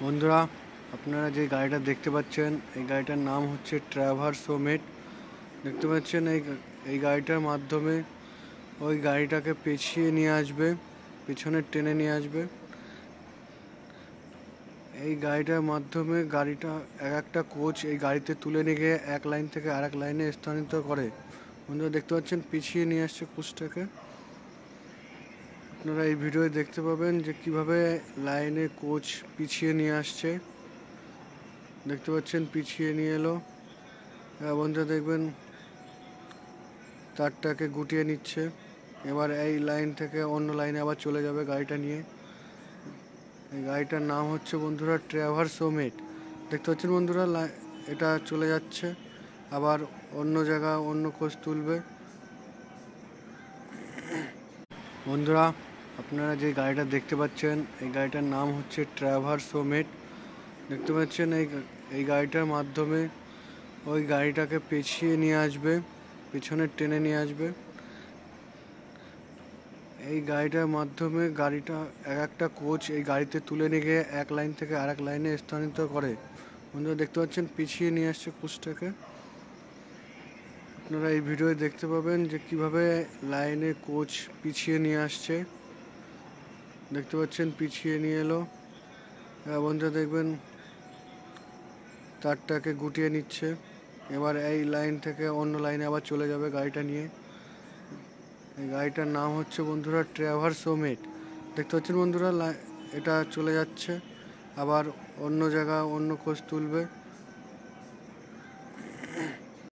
বন্ধুরা, আপনারা যে গাড়িটা দেখতে পাচ্ছেন এই গাড়িটার নাম হচ্ছে ট্র্যাভার্সো মেট। দেখতে পাচ্ছেন এই গাড়িটার মাধ্যমে ওই গাড়িটাকে পেছিয়ে নিয়ে আসবে, পিছনে টেনে নিয়ে আসবে। এই গাড়িটার মাধ্যমে গাড়িটা একটা কোচ এই গাড়িতে তুলে নিয়ে গিয়ে এক লাইন থেকে আরেক লাইনে স্থানান্তর করে। বন্ধুরা দেখতে পাচ্ছেন পিছিয়ে নিয়ে আসছে কোচটাকে। আপনারা এই ভিডিওতে দেখতে পাবেন যে কিভাবে লাইনে কোচ পিছিয়ে নিয়ে আসছে। দেখতে পাচ্ছেন পিছিয়ে নিয়ে এলো। বন্ধুরা দেখবেন তারটাকে গুটিয়ে নিচ্ছে। এবার এই লাইন থেকে অন্য লাইনে আবার চলে যাবে গাড়িটা নিয়ে। এই গাড়িটার নাম হচ্ছে বন্ধুরা ট্র্যাভার্সো মেট। দেখতে পাচ্ছেন বন্ধুরা এটা চলে যাচ্ছে, আবার অন্য জায়গায় অন্য কোচ তুলবে। বন্ধুরা, আপনারা যে গাড়িটা দেখতে পাচ্ছেন এই গাড়িটার নাম হচ্ছে ট্র্যাভার্সো মেট। দেখতে পাচ্ছেন এই গাড়িটার মাধ্যমে ওই গাড়িটাকে পেছিয়ে নিয়ে আসবে, পিছনে টেনে নিয়ে আসবে। এই গাড়িটার মাধ্যমে গাড়িটা একটা কোচ এই গাড়িতে তুলে নিয়ে গিয়ে এক লাইন থেকে আরেক লাইনে স্থানান্তর করে। বন্ধুরা দেখতে পাচ্ছেন পিছিয়ে নিয়ে আসছে কোচটাকে। আপনারা এই ভিডিওতে দেখতে পাবেন যে কিভাবে লাইনে কোচ পিছিয়ে নিয়ে আসছে। দেখতে পাচ্ছেন পিছিয়ে নিয়ে এলো। বন্ধুরা দেখবেন তারটাকে গুটিয়ে নিচ্ছে। এবার এই লাইন থেকে অন্য লাইনে আবার চলে যাবে গাড়িটা নিয়ে। এই গাড়িটার নাম হচ্ছে বন্ধুরা ট্র্যাভার্সো মেট। দেখতে পাচ্ছেন বন্ধুরা এটা চলে যাচ্ছে, আবার অন্য জায়গায় অন্য কোচ তুলবে।